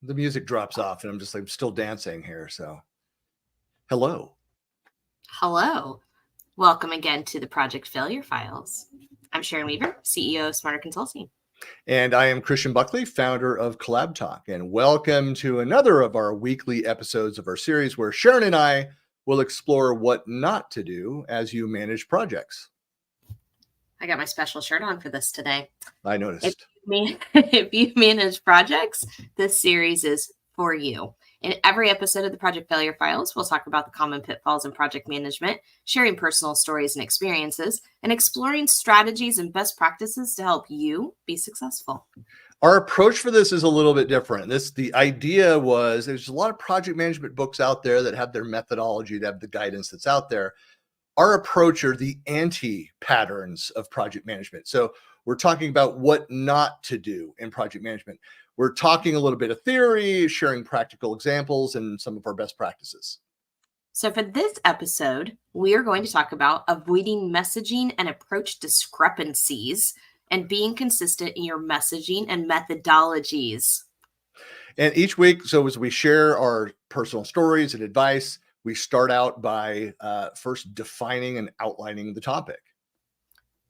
The music drops off and I'm just like still dancing here. So hello. Hello. Welcome again to the Project Failure Files. I'm Sharon Weaver, CEO of Smarter Consulting. And I am Christian Buckley, founder of Collab Talk. And welcome to another of our weekly episodes of our series where Sharon and I will explore what not to do as you manage projects. I got my special shirt on for this today. I noticed. If you manage projects, this series is for you. In every episode of the Project Failure Files, we'll talk about the common pitfalls in project management, sharing personal stories and experiences, and exploring strategies and best practices to help you be successful. Our approach for this is a little bit different. The idea was there's a lot of project management books out there that have their methodology, that have the guidance that's out there. Our approach are the anti-patterns of project management. So we're talking about what not to do in project management. We're talking a little bit of theory, sharing practical examples, and some of our best practices. So for this episode, we are going to talk about avoiding messaging and approach discrepancies and being consistent in your messaging and methodologies. And each week, so as we share our personal stories and advice, we start out by first defining and outlining the topic.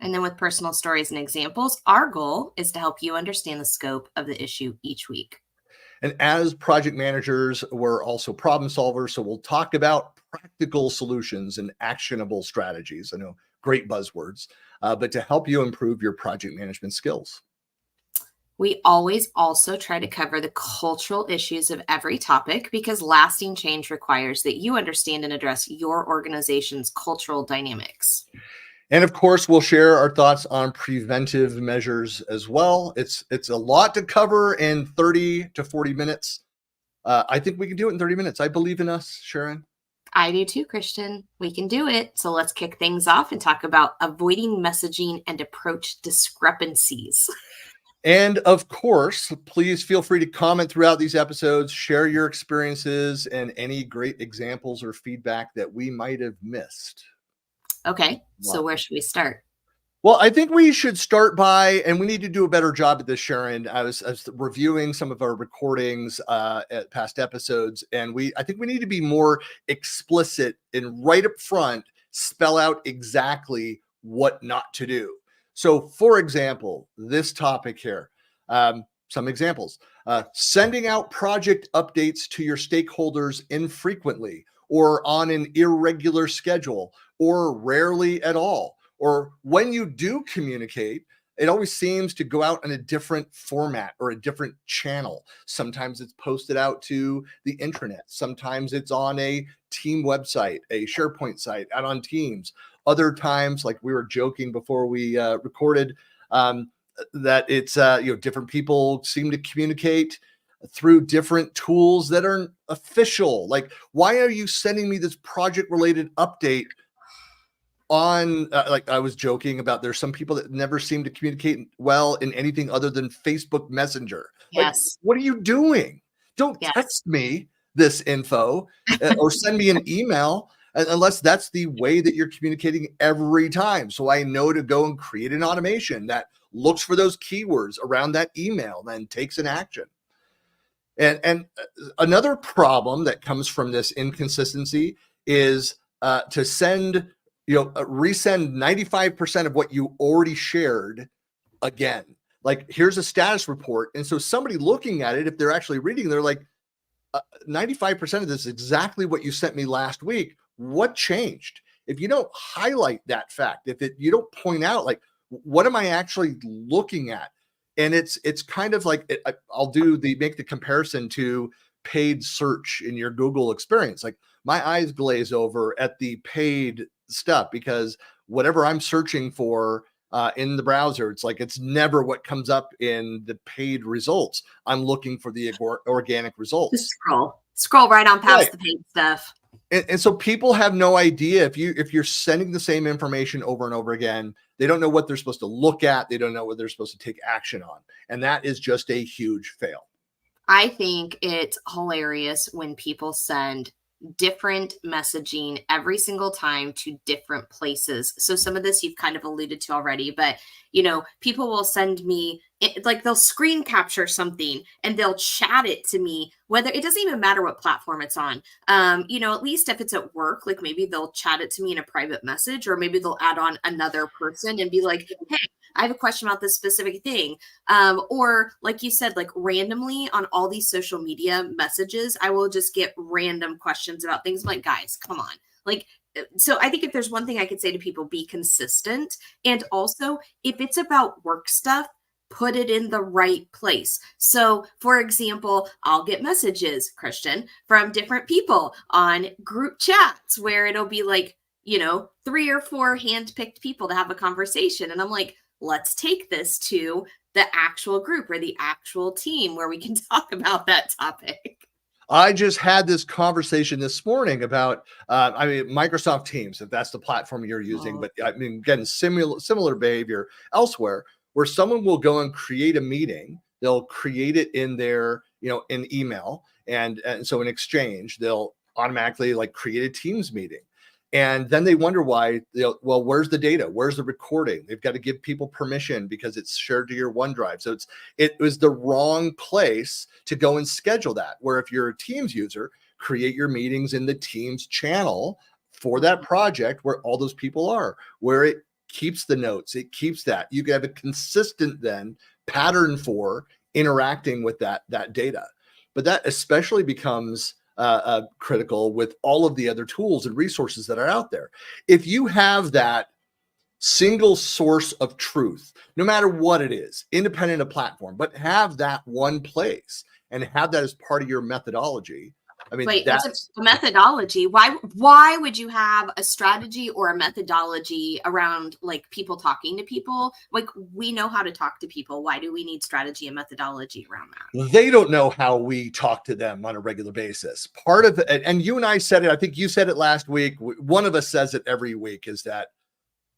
And then with personal stories and examples, our goal is to help you understand the scope of the issue each week. And as project managers, we're also problem solvers. So we'll talk about practical solutions and actionable strategies. I know, great buzzwords, but to help you improve your project management skills. We always also try to cover the cultural issues of every topic because lasting change requires that you understand and address your organization's cultural dynamics. And of course, we'll share our thoughts on preventive measures as well. It's a lot to cover in 30 to 40 minutes. I think we can do it in 30 minutes. I believe in us, Sharon. I do too, Christian. We can do it. So let's kick things off and talk about avoiding messaging and approach discrepancies. And of course, please feel free to comment throughout these episodes, share your experiences and any great examples or feedback that we might have missed. Okay, so where should we start? Well, I think we should start by, and we need to do a better job at this, Sharon. I was reviewing some of our recordings at past episodes, and I think we need to be more explicit and right up front, spell out exactly what not to do. So, for example, this topic here, some examples, sending out project updates to your stakeholders infrequently or on an irregular schedule or rarely at all. Or when you do communicate, it always seems to go out in a different format or a different channel. Sometimes it's posted out to the intranet. Sometimes it's on a team website, a SharePoint site, out on Teams. Other times, like we were joking before we recorded, that it's different people seem to communicate through different tools that aren't official. Like, why are you sending me this project-related update on? Like I was joking about, there's some people that never seem to communicate well in anything other than Facebook Messenger. Yes. Like, what are you doing? Don't text me this info or send me an email unless that's the way that you're communicating every time. So I know to go and create an automation that looks for those keywords around that email, then takes an action. And another problem that comes from this inconsistency is to send, resend 95% of what you already shared again. Like, here's a status report. And so somebody looking at it, if they're actually reading, they're like, 95% of this is exactly what you sent me last week. What changed? If you don't highlight that fact, you don't point out, like, what am I actually looking at? And it's kind of like, I'll make the comparison to paid search in your Google experience. Like, my eyes glaze over at the paid stuff because whatever I'm searching for in the browser, it's never what comes up in the paid results. I'm looking for the organic results. Just scroll right on past the paid stuff. And so people have no idea if you're sending the same information over and over again, they don't know what they're supposed to look at. They don't know what they're supposed to take action on. And that is just a huge fail. I think it's hilarious when people send different messaging every single time to different places. So some of this you've kind of alluded to already, but people will send me like they'll screen capture something and they'll chat it to me, whether it doesn't even matter what platform it's on. At least if it's at work, like maybe they'll chat it to me in a private message, or maybe they'll add on another person and be like, hey, I have a question about this specific thing. Or like you said, like randomly on all these social media messages, I will just get random questions about things. I'm like, guys, come on. Like, so I think if there's one thing I could say to people, be consistent. And also, if it's about work stuff, put it in the right place. So, for example, I'll get messages, Christian, from different people on group chats where it'll be like, 3 or 4 handpicked people to have a conversation. And I'm like, let's take this to the actual group or the actual team where we can talk about that topic. I just had this conversation this morning about, Microsoft Teams, if that's the platform you're using, but I mean, again, similar behavior elsewhere, where someone will go and create a meeting. They'll create it in their, in email. And so in exchange, they'll automatically like create a Teams meeting. And then they wonder why, well, where's the data? Where's the recording? They've got to give people permission because it's shared to your OneDrive. So it was the wrong place to go and schedule that. Where if you're a Teams user, create your meetings in the Teams channel for that project where all those people are, where it keeps the notes, it keeps that. You can have a consistent then pattern for interacting with that data. But that especially becomes critical with all of the other tools and resources that are out there. If you have that single source of truth, no matter what it is, independent of platform, but have that one place and have that as part of your methodology. I mean, wait, that's a methodology. Why would you have a strategy or a methodology around like people talking to people? Like, we know how to talk to people. Why do we need strategy and methodology around that? They don't know how we talk to them on a regular basis. Part of it, and you and I said it, I think you said it last week. One of us says it every week, is that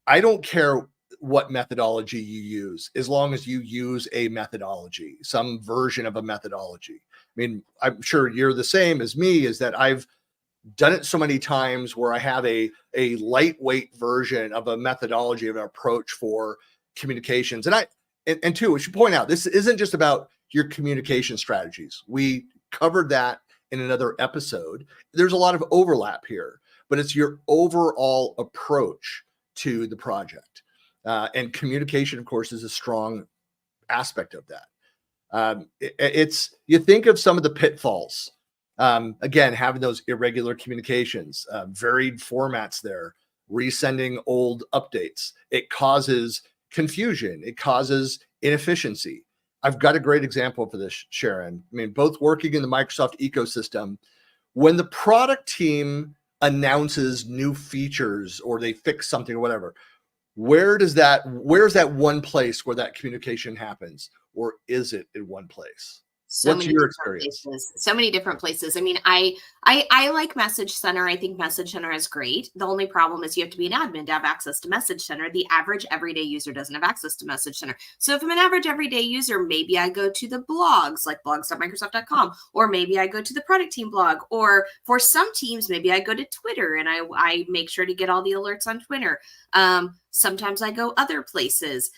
I don't care what methodology you use, as long as you use a methodology, some version of a methodology. I mean, I'm sure you're the same as me, is that I've done it so many times where I have a lightweight version of a methodology, of an approach for communications. And two, we should point out, this isn't just about your communication strategies. We covered that in another episode. There's a lot of overlap here, but it's your overall approach to the project. And communication, of course, is a strong aspect of that. You think of some of the pitfalls. Again, having those irregular communications, varied formats there, resending old updates. It causes confusion. It causes inefficiency. I've got a great example for this, Sharon. I mean, both working in the Microsoft ecosystem, when the product team announces new features or they fix something or whatever, where's that one place where that communication happens? Or is it in one place? What's your experience? So many different places. I mean, I like Message Center. I think Message Center is great. The only problem is you have to be an admin to have access to Message Center. The average everyday user doesn't have access to Message Center. So if I'm an average everyday user, maybe I go to the blogs like blogs.microsoft.com, or maybe I go to the product team blog, or for some teams, maybe I go to Twitter and I make sure to get all the alerts on Twitter. Sometimes I go other places.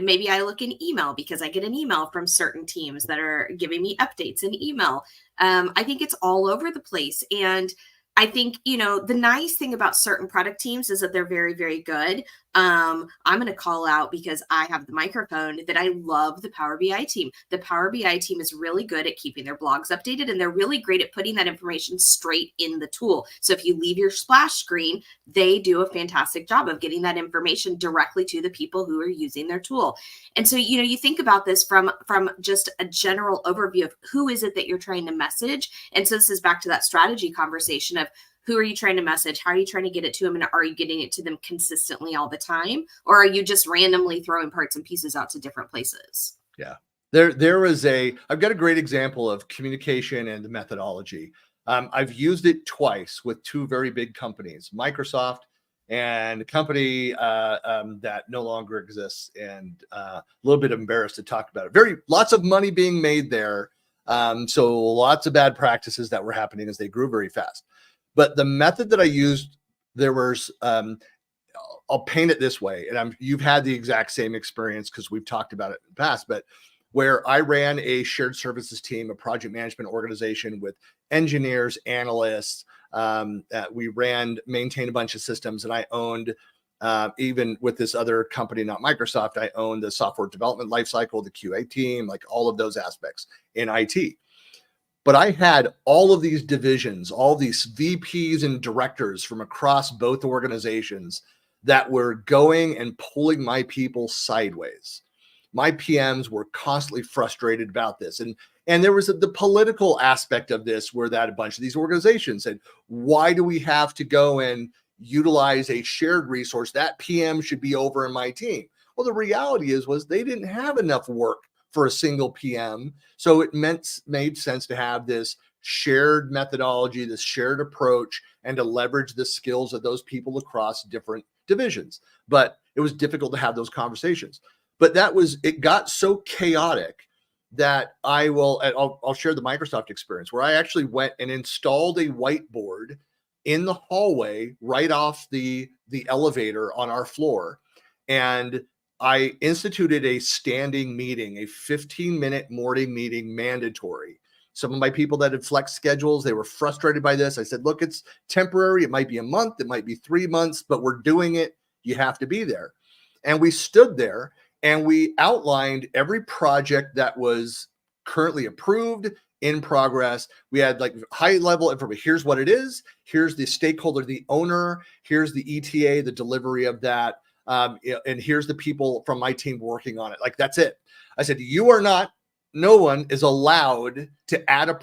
Maybe I look in email because I get an email from certain teams that are giving me updates in email. I think it's all over the place. And I think, the nice thing about certain product teams is that they're very, very good. I'm going to call out, because I have the microphone, that I love the Power BI team. The Power BI team is really good at keeping their blogs updated, and they're really great at putting that information straight in the tool. So if you leave your splash screen, they do a fantastic job of getting that information directly to the people who are using their tool. And so, you think about this from just a general overview of who is it that you're trying to message. And so this is back to that strategy conversation of, who are you trying to message? How are you trying to get it to them? And are you getting it to them consistently all the time? Or are you just randomly throwing parts and pieces out to different places? Yeah. I've got a great example of communication and methodology. I've used it twice with two very big companies, Microsoft and a company that no longer exists, and a little bit embarrassed to talk about it. Lots of money being made there. So lots of bad practices that were happening as they grew very fast. But the method that I used, there was I'll paint it this way, and you've had the exact same experience because we've talked about it in the past, but where I ran a shared services team, a project management organization with engineers, analysts. We maintained a bunch of systems, and I owned, even with this other company, not Microsoft, I owned the software development lifecycle, the QA team, like all of those aspects in IT. But I had all of these divisions, all these VPs and directors from across both organizations that were going and pulling my people sideways. My PMs were constantly frustrated about this. And there was the political aspect of this, where that a bunch of these organizations said, why do we have to go and utilize a shared resource? That PM should be over in my team. Well, the reality was they didn't have enough work for a single PM. So it made sense to have this shared methodology, this shared approach, and to leverage the skills of those people across different divisions. But it was difficult to have those conversations. But it got so chaotic that I'll share the Microsoft experience, where I actually went and installed a whiteboard in the hallway right off the elevator on our floor. And I instituted a standing meeting, a 15-minute morning meeting, mandatory. Some of my people that had flex schedules, they were frustrated by this. I said, look, it's temporary. It might be a month. It might be 3 months, but we're doing it. You have to be there. And we stood there and we outlined every project that was currently approved, in progress. We had like high level information. Here's what it is. Here's the stakeholder, the owner. Here's the ETA, the delivery of that. And here's the people from my team working on it. Like, that's it. I said, no one is allowed to add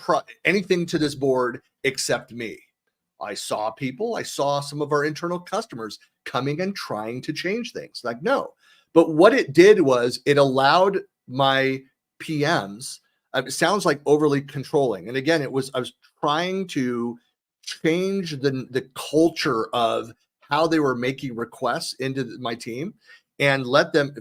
anything to this board except me. I saw some of our internal customers coming and trying to change things. Like, no. But what it did was it allowed my PMs, it sounds like overly controlling. And again, I was trying to change the culture of how they were making requests into my team, and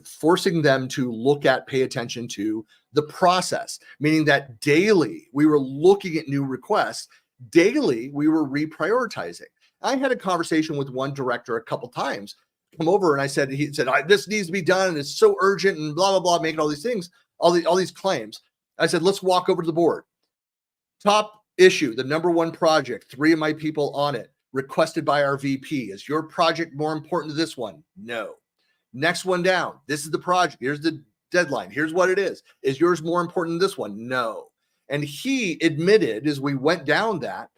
forcing them to pay attention to the process, meaning that daily we were looking at new requests. Daily, we were reprioritizing. I had a conversation with one director a couple times, come over, and he said, this needs to be done, and it's so urgent, and blah, blah, blah, making all these things, all these claims. I said, let's walk over to the board. Top issue, the number one project, 3 of my people on it, requested by our VP. Is your project more important to this one? No. Next one down, this is the project. Here's the deadline. Here's what it is. Is yours more important than this one? No. And he admitted, as we went down that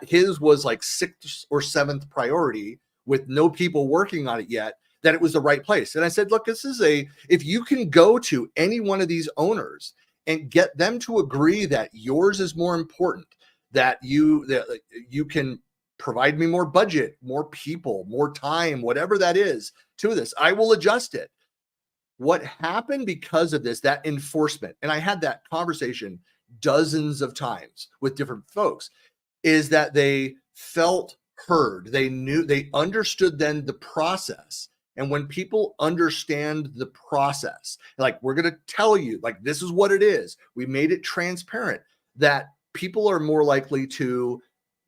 his was like 6th or 7th priority, with no people working on it yet, that it was the right place. And I said, look, if you can go to any one of these owners and get them to agree that yours is more important, that you can provide me more budget, more people, more time, whatever that is to this, I will adjust it. What happened because of this, that enforcement, and I had that conversation dozens of times with different folks, is that they felt heard. They understood then the process. And when people understand the process, like, we're going to tell you, like, this is what it is, we made it transparent, that people are more likely to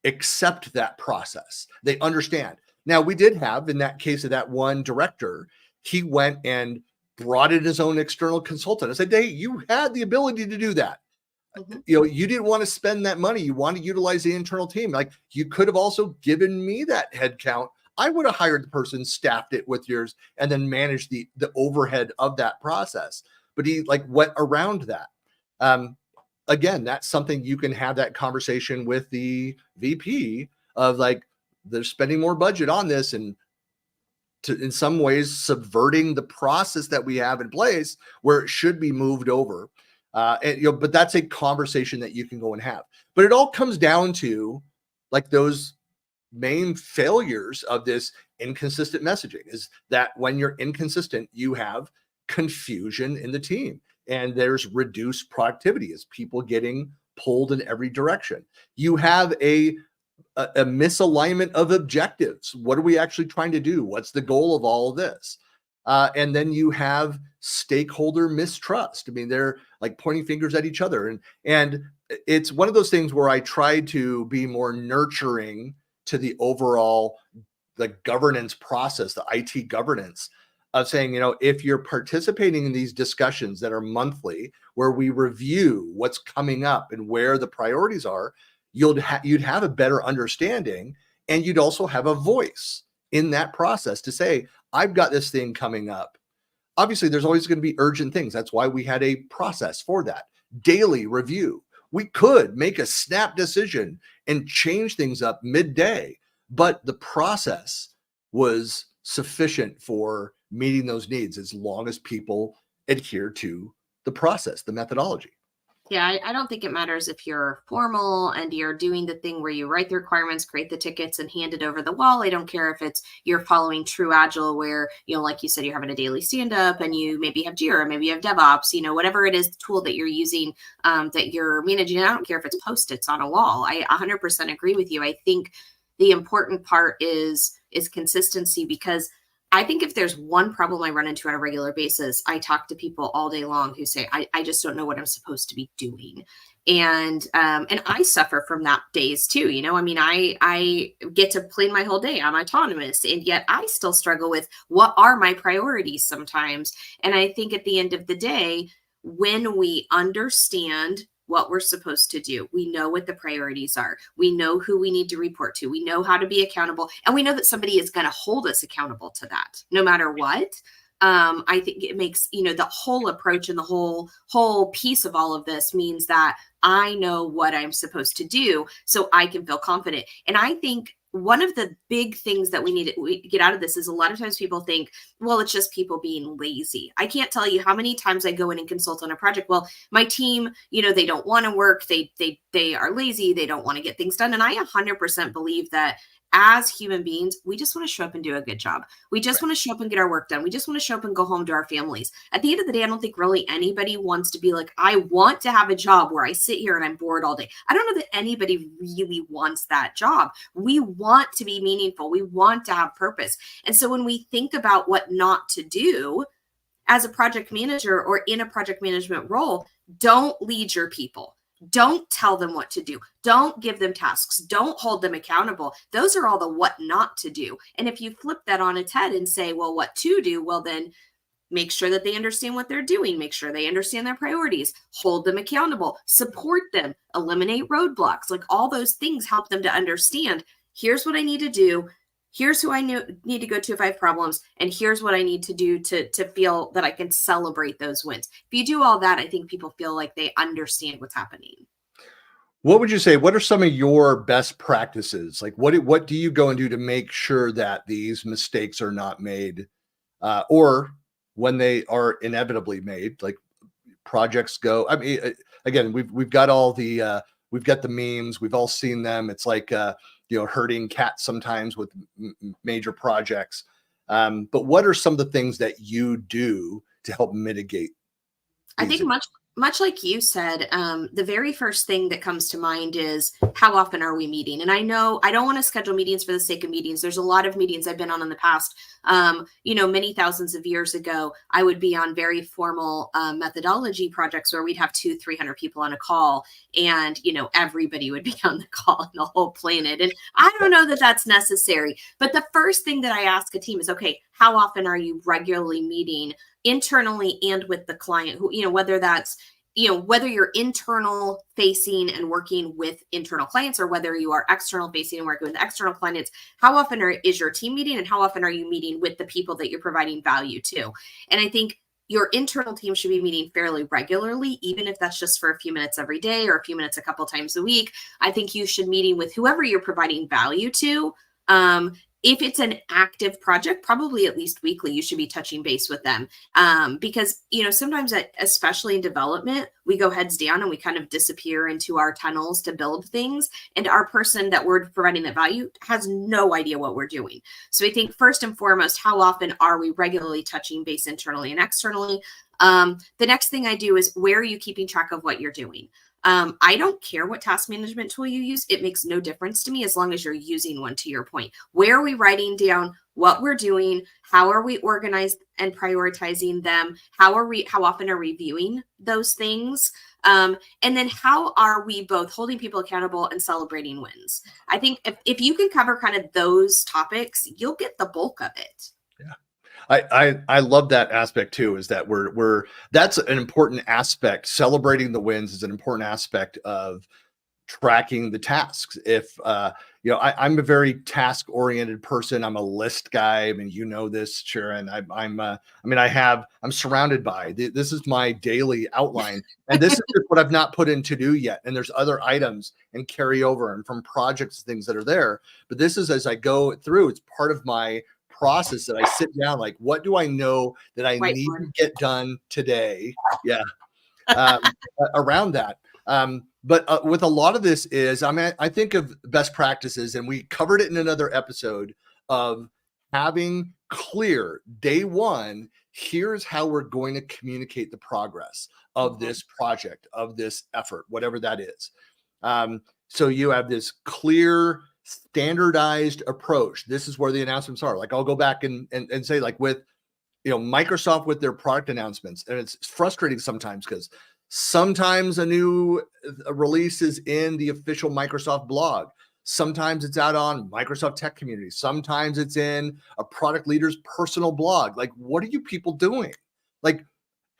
accept that process. They understand. Now, we did have, in that case of that one director, he went and brought in his own external consultant. I said, hey, you had the ability to do that. Mm-hmm. You didn't want to spend that money. You want to utilize the internal team. Like, you could have also given me that head count. I would have hired the person, staffed it with yours, and then managed the overhead of that process. But he went around that. Again, that's something you can have that conversation with the VP of, like, they're spending more budget on this, and in some ways subverting the process that we have in place where it should be moved over. But that's a conversation that you can go and have. But it all comes down to, like, those main failures of this inconsistent messaging, is that when you're inconsistent, you have confusion in the team, and there's reduced productivity as people getting pulled in every direction. You have a misalignment of objectives. What are we actually trying to do? What's the goal of all of this? And then you have stakeholder mistrust. I mean, they're like pointing fingers at each other. And it's one of those things where I try to be more nurturing to the overall the governance process, the IT governance of saying, if you're participating in these discussions that are monthly, where we review what's coming up and where the priorities are, you'd have a better understanding, and you'd also have a voice in that process to say, I've got this thing coming up. Obviously, there's always going to be urgent things. That's why we had a process for that. Daily review. We could make a snap decision and change things up midday, but the process was sufficient for meeting those needs as long as people adhere to the process, the methodology. Yeah, I don't think it matters if you're formal and you're doing the thing where you write the requirements, create the tickets, and hand it over the wall. I don't care if you're following true agile, where, like you said, you're having a daily stand up and you maybe have Jira, maybe you have DevOps, whatever it is, the tool that you're using, that you're managing. I don't care if it's Post-its on a wall. I 100% agree with you. I think the important part is consistency, because I think if there's one problem I run into on a regular basis, I talk to people all day long who say, I just don't know what I'm supposed to be doing. And I suffer from that days too. I get to plan my whole day. I'm autonomous, and yet I still struggle with what are my priorities sometimes. And I think at the end of the day, when we understand what we're supposed to do, we know what the priorities are, we know who we need to report to, we know how to be accountable, and we know that somebody is going to hold us accountable to that no matter what. I think it makes, the whole approach and the whole piece of all of this means that I know what I'm supposed to do so I can feel confident. And I think one of the big things that we get out of this is, a lot of times people think, well, it's just people being lazy. I can't tell you how many times I go in and consult on a project. Well, my team, they don't want to work. They are lazy. They don't want to get things done. And I 100% believe that as human beings, we just want to show up and do a good job. We just want to show up and get our work done. We just want to show up and go home to our families. At the end of the day, I don't think really anybody wants to be like, I want to have a job where I sit here and I'm bored all day. I don't know that anybody really wants that job. We want to be meaningful. We want to have purpose. And so when we think about what not to do as a project manager or in a project management role, don't lead your people. Don't tell them what to do. Don't give them tasks. Don't hold them accountable. Those are all the what not to do. And if you flip that on its head and say, well, what to do? Well, then make sure that they understand what they're doing. Make sure they understand their priorities. Hold them accountable. Support them. Eliminate roadblocks. Like, all those things help them to understand, here's what I need to do. Here's who I need to go to if I have problems. And here's what I need to do to feel that I can celebrate those wins. If you do all that, I think people feel like they understand what's happening. What would you say? What are some of your best practices? Like, what do you go and do to make sure that these mistakes are not made, or when they are inevitably made, like projects go? I mean, again, we've got all the we've got the memes. We've all seen them. It's like herding cats sometimes with major projects. But what are some of the things that you do to help mitigate? I think much like you said, the very first thing that comes to mind is, how often are we meeting? And I know I don't want to schedule meetings for the sake of meetings. There's a lot of meetings I've been on in the past. Many thousands of years ago, I would be on very formal methodology projects where we'd have 200-300 people on a call, and everybody would be on the call on the whole planet. And I don't know that that's necessary. But the first thing that I ask a team is, okay, how often are you regularly meeting internally and with the client? Who, whether that's, whether you're internal facing and working with internal clients, or whether you are external facing and working with external clients, how often is your team meeting, and how often are you meeting with the people that you're providing value to? And I think your internal team should be meeting fairly regularly, even if that's just for a few minutes every day or a few minutes a couple times a week. I think you should meeting with whoever you're providing value to. If it's an active project, probably at least weekly, you should be touching base with them. Because, sometimes, especially in development, we go heads down and we kind of disappear into our tunnels to build things. And our person that we're providing that value has no idea what we're doing. So I think first and foremost, how often are we regularly touching base internally and externally? The next thing I do is, where are you keeping track of what you're doing? I don't care what task management tool you use. It makes no difference to me as long as you're using one, to your point. Where are we writing down what we're doing? How are we organized and prioritizing them? How often are we reviewing those things? And then how are we both holding people accountable and celebrating wins? I think if you can cover kind of those topics, you'll get the bulk of it. Yeah. I love that aspect too, is that we're that's an important aspect. Celebrating the wins is an important aspect of tracking the tasks. If I'm a very task oriented person. I'm a list guy. I mean, you know this, Sharon. I'm surrounded by this is my daily outline, and this is just what I've not put in to do yet. And there's other items and carryover and from projects, things that are there. But this is as I go through. It's part of my process that I sit down. Like, what do I know that I need to get done today? Yeah, around that. But with a lot of this is, I think of best practices, and we covered it in another episode of having clear day one. Here's how we're going to communicate the progress of this project, of this effort, whatever that is. So you have this clear, standardized approach. This is where the announcements are. Like, I'll go back and say, like, with Microsoft with their product announcements, and it's frustrating sometimes because sometimes a new release is in the official Microsoft blog. Sometimes it's out on Microsoft Tech Community. Sometimes it's in a product leader's personal blog. Like, what are you people doing? Like,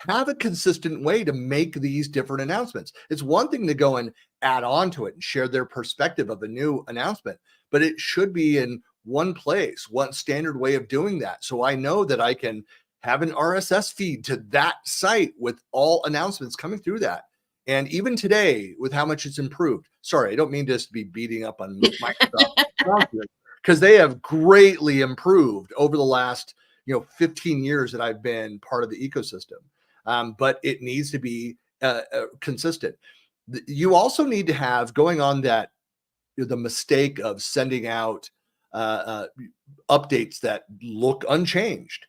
have a consistent way to make these different announcements. It's one thing to go and add on to it and share their perspective of a new announcement, but it should be in one place, one standard way of doing that. So I know that I can have an RSS feed to that site with all announcements coming through that. And even today, with how much it's improved. Sorry, I don't mean just to be beating up on Microsoft because they have greatly improved over the last 15 years that I've been part of the ecosystem. But it needs to be consistent. You also need to have going on that the mistake of sending out updates that look unchanged.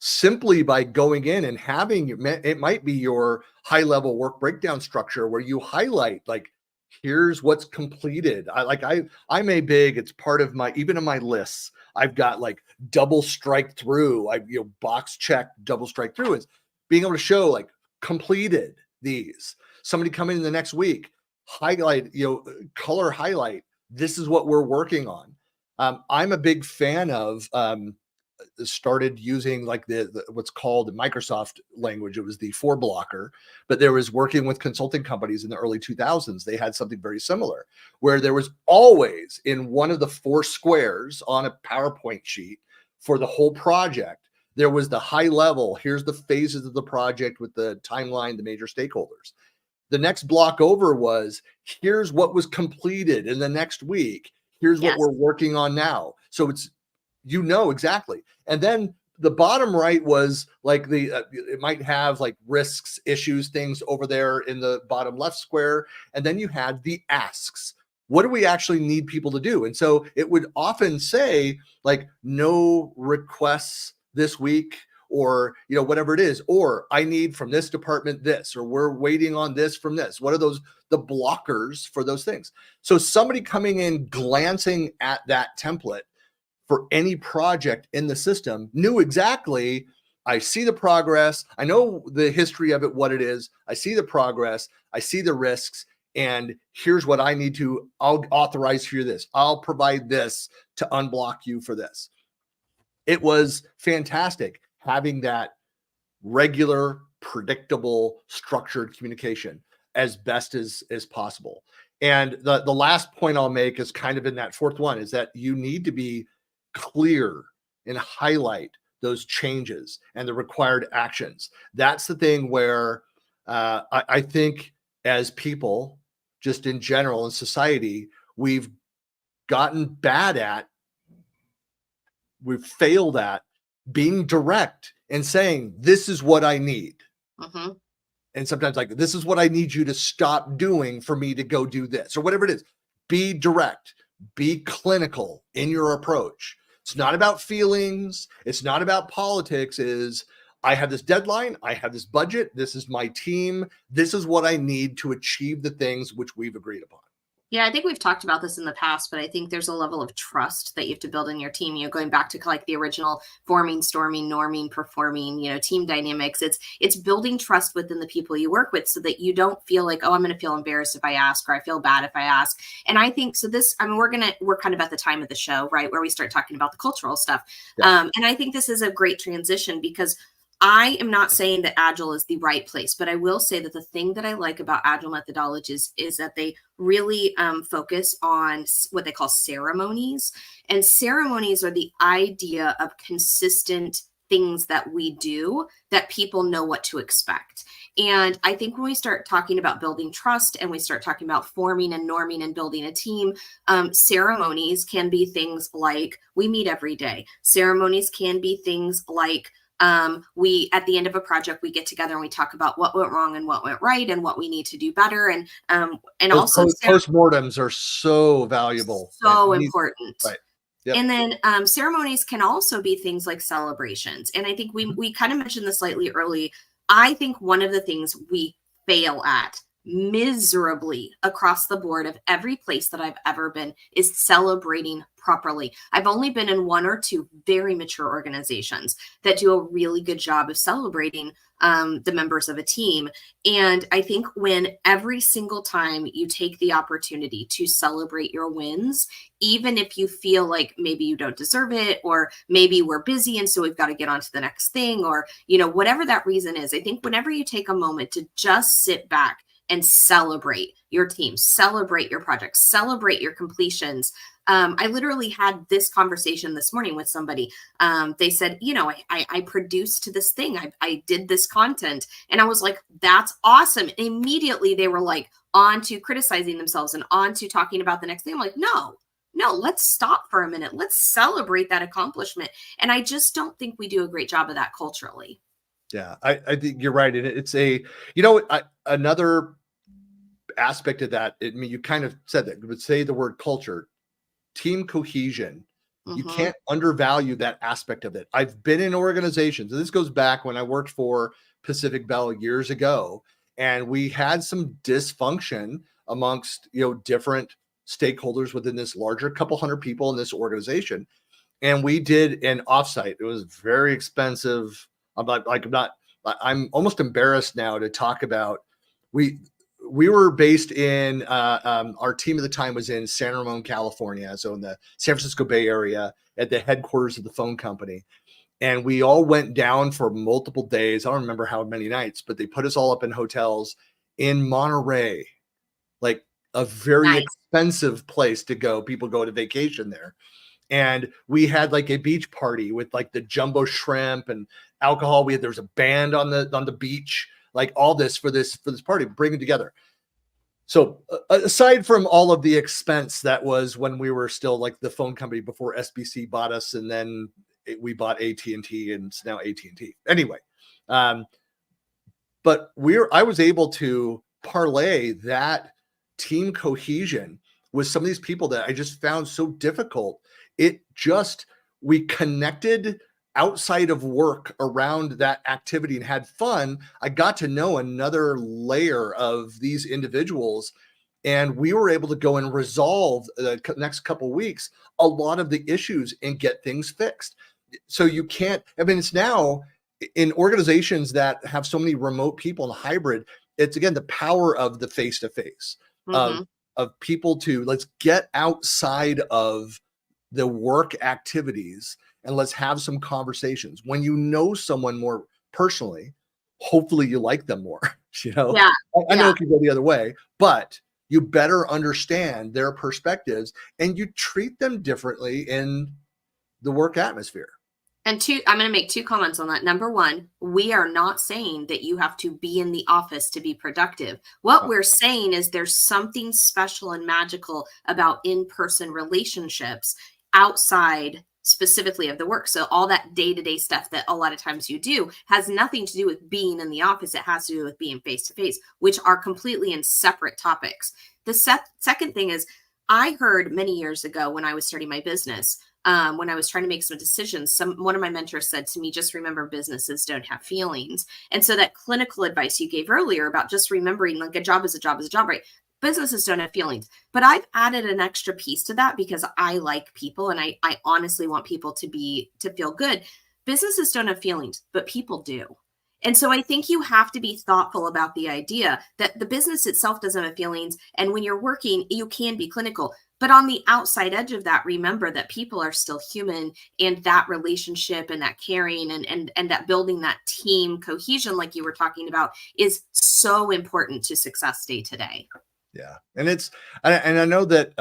Simply by going in and having it might be your high level work breakdown structure where you highlight, like, here's what's completed. I'm a big, it's part of my, even in my lists, I've got like double strike through, box check, double strike through is being able to show like completed these. Somebody come in the next week, highlight, color highlight. This is what we're working on. I'm a big fan of started using like the what's called the Microsoft language. It was the 4-blocker, but there was working with consulting companies in the early 2000s. They had something very similar where there was always in one of the 4 squares on a PowerPoint sheet for the whole project. There was the high level. Here's the phases of the project with the timeline, the major stakeholders. The next block over was here's what was completed in the next week. Here's what we're working on now. So it's, exactly. And then the bottom right was like it might have like risks, issues, things over there in the bottom left square. And then you had the asks. What do we actually need people to do? And so it would often say like no requests this week, or whatever it is, or I need from this department this, or we're waiting on this from this. What are the blockers for those things? So somebody coming in, glancing at that template for any project in the system knew exactly, I see the progress, I know the history of it, what it is, I see the progress, I see the risks, and here's what I need to, I'll authorize for this, I'll provide this to unblock you for this. It was fantastic having that regular, predictable, structured communication as best as possible. And the last point I'll make is kind of in that fourth one, is that you need to be clear and highlight those changes and the required actions. That's the thing where I think as people, just in general in society, we've gotten bad at, we've failed at being direct and saying, this is what I need. Mm-hmm. And sometimes like, this is what I need you to stop doing for me to go do this, or whatever it is. Be direct, be clinical in your approach. It's not about feelings. It's not about politics. I have this deadline. I have this budget. This is my team. This is what I need to achieve the things which we've agreed upon. Yeah, I think we've talked about this in the past, but I think there's a level of trust that you have to build in your team. Going back to like the original forming, storming, norming, performing, team dynamics. It's building trust within the people you work with so that you don't feel like, oh, I'm going to feel embarrassed if I ask, or I feel bad if I ask. And I think so. We're kind of at the time of the show, right, where we start talking about the cultural stuff. Yeah. And I think this is a great transition because I am not saying that Agile is the right place, but I will say that the thing that I like about Agile methodologies is that they really focus on what they call ceremonies. And ceremonies are the idea of consistent things that we do that people know what to expect. And I think when we start talking about building trust and we start talking about forming and norming and building a team, ceremonies can be things like we meet every day. Ceremonies can be things like we, at the end of a project, we get together and we talk about what went wrong and what went right and what we need to do better. And Those also postmortems are so valuable. so important. Right. Yep. And then ceremonies can also be things like celebrations. And I think we kind of mentioned this slightly early. I think one of the things we fail at miserably across the board of every place that I've ever been is celebrating properly. I've only been in one or two very mature organizations that do a really good job of celebrating the members of a team. And I think when every single time you take the opportunity to celebrate your wins, even if you feel like maybe you don't deserve it, or maybe we're busy and so we've got to get on to the next thing, or, whatever that reason is, I think whenever you take a moment to just sit back and celebrate your team, celebrate your projects, celebrate your completions. I literally had this conversation this morning with somebody. They said, I produced this thing. I did this content. And I was like, that's awesome. And immediately they were like on to criticizing themselves and on to talking about the next thing. I'm like, no, let's stop for a minute. Let's celebrate that accomplishment. And I just don't think we do a great job of that culturally. Yeah, I think you're right. And it's another aspect of that. You kind of said that, but say the word culture, team cohesion. You can't undervalue that aspect of it. I've been in organizations, and this goes back when I worked for Pacific Bell years ago, and we had some dysfunction amongst, different stakeholders within this larger couple hundred people in this organization. And we did an offsite. It was very expensive. I'm almost embarrassed now to talk about. We were based in our team at the time was in San Ramon, California, so in the San Francisco Bay Area at the headquarters of the phone company. And we all went down for multiple days. I don't remember how many nights, but they put us all up in hotels in Monterey, like a very expensive place to go. People go to vacation there. And we had like a beach party with like the jumbo shrimp and alcohol. There was a band on the beach, like all this for this party, bring it together. So aside from all of the expense that was when we were still like the phone company before SBC bought us, and then we bought AT&T, and it's now AT&T. Anyway, but I was able to parlay that team cohesion with some of these people that I just found so difficult. We connected outside of work around that activity and had fun. I got to know another layer of these individuals, and we were able to go and resolve the next couple of weeks a lot of the issues and get things fixed. So it's now in organizations that have so many remote people and hybrid, it's again the power of the face-to-face of people to let's get outside of the work activities and let's have some conversations. When you know someone more personally, hopefully you like them more. Yeah. I know it can go the other way, but you better understand their perspectives and you treat them differently in the work atmosphere. And I'm going to make two comments on that. Number one, we are not saying that you have to be in the office to be productive. What we're saying is there's something special and magical about in-person relationships outside specifically of the work. So all that day-to-day stuff that a lot of times you do has nothing to do with being in the office. It has to do with being face-to-face, which are completely in separate topics. The second thing is I heard many years ago when I was starting my business, when I was trying to make some decisions, one of my mentors said to me, just remember businesses don't have feelings. And so that clinical advice you gave earlier about just remembering like a job is a job is a job, right? businesses don't have feelings. But I've added an extra piece to that because I like people and I honestly want people to feel good. Businesses don't have feelings, but people do. And so I think you have to be thoughtful about the idea that the business itself doesn't have feelings. And when you're working, you can be clinical. But on the outside edge of that, remember that people are still human, and that relationship and that caring and that building that team cohesion, like you were talking about, is so important to success day to day. Yeah. And I know that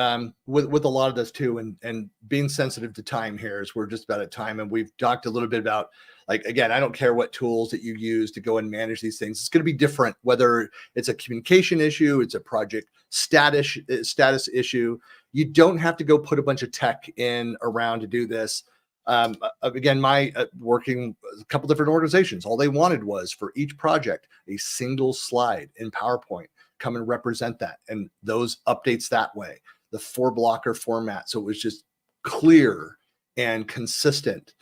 with a lot of this too, and being sensitive to time here, is we're just about at time. And we've talked a little bit about, like, again, I don't care what tools that you use to go and manage these things. It's going to be different, whether it's a communication issue, it's a project status issue. You don't have to go put a bunch of tech in around to do this. Again, my working a couple different organizations, all they wanted was for each project, a single slide in PowerPoint. Come and represent that, and those updates that way, the 4-blocker format, so it was just clear and consistent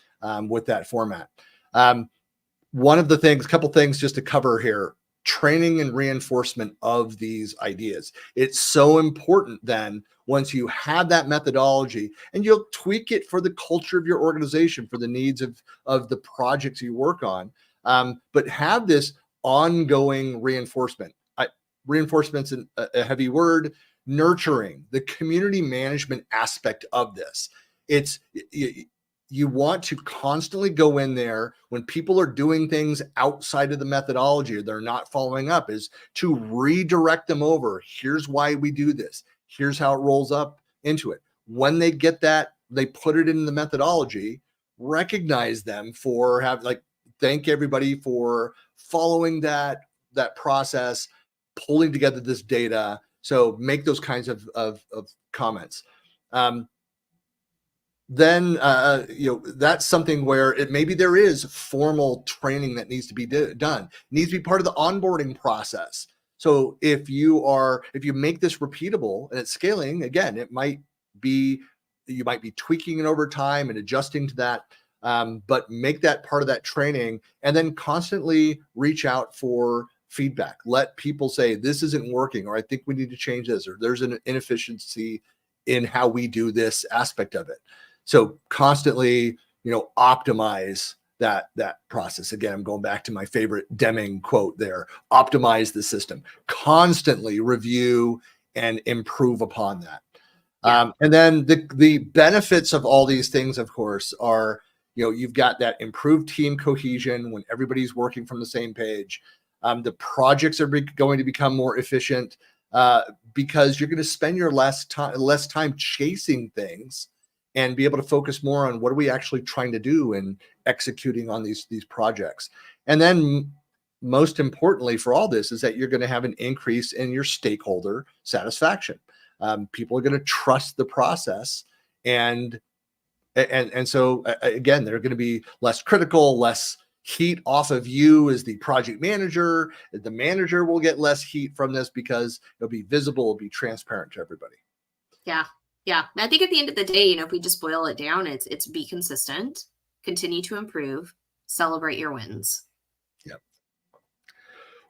with that format. One of the things, a couple things just to cover here: training and reinforcement of these ideas. It's so important then, once you have that methodology, and you'll tweak it for the culture of your organization, for the needs of the projects you work on, but have this ongoing reinforcement. Reinforcement's a heavy word. Nurturing the community management aspect of this. It's you want to constantly go in there when people are doing things outside of the methodology or they're not following up, is to redirect them over. Here's why we do this. Here's how it rolls up into it. When they get that, they put it in the methodology, recognize them for thank everybody for following that process, pulling together this data. So make those kinds of comments. Then that's something where maybe there is formal training that needs to be done. It needs to be part of the onboarding process. So if you make this repeatable and it's scaling, again, you might be tweaking it over time and adjusting to that. But make that part of that training, and then constantly reach out for feedback. Let people say, this isn't working, or I think we need to change this, or there's an inefficiency in how we do this aspect of it. So constantly, optimize that process. Again, I'm going back to my favorite Deming quote there: optimize the system, constantly review and improve upon that. Yeah. And then the benefits of all these things, of course, are, you've got that improved team cohesion when everybody's working from the same page. The projects are going to become more efficient because you're going to spend your less time chasing things and be able to focus more on what are we actually trying to do and executing on these projects. And then most importantly for all this is that you're going to have an increase in your stakeholder satisfaction. People are going to trust the process, and so again, they're going to be less critical, less heat off of you as the project manager. The manager will get less heat from this because it'll be visible, it'll be transparent to everybody. Yeah. I think at the end of the day, if we just boil it down, it's be consistent, continue to improve, celebrate your wins. Yep.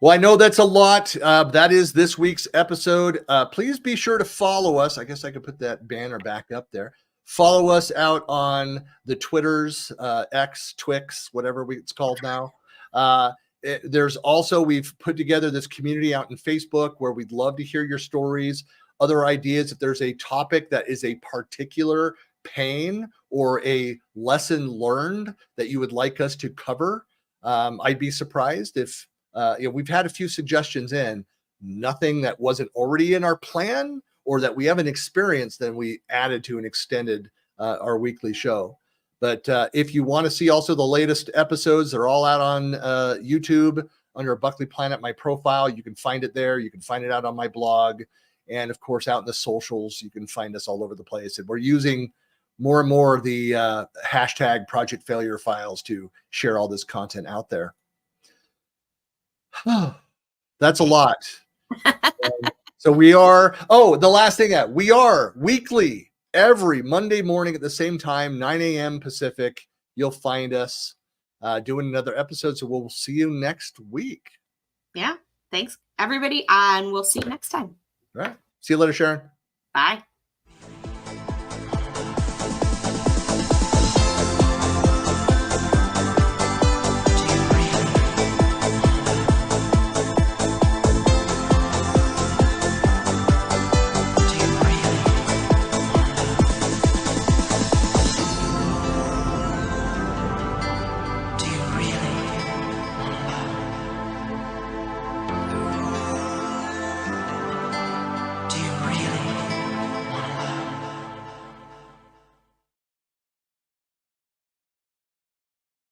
Well, I know that's a lot. That is this week's episode. Please be sure to follow us. I guess I could put that banner back up there. Follow us out on the Twitters, X, Twix, whatever it's called now. There's also, we've put together this community out in Facebook where we'd love to hear your stories, other ideas. If there's a topic that is a particular pain or a lesson learned that you would like us to cover, I'd be surprised if we've had a few suggestions in, nothing that wasn't already in our plan or that we haven't experienced, then we added to and extended our weekly show. But if you want to see also the latest episodes, they're all out on YouTube under Buckley Planet, my profile. You can find it there. You can find it out on my blog. And of course, out in the socials, you can find us all over the place. And we're using more and more of the hashtag Project Failure Files to share all this content out there. That's a lot. So we are, the last thing, we are weekly, every Monday morning at the same time, 9 a.m. Pacific. You'll find us doing another episode. So we'll see you next week. Yeah. Thanks, everybody. And we'll see you next time. All right. See you later, Sharon. Bye.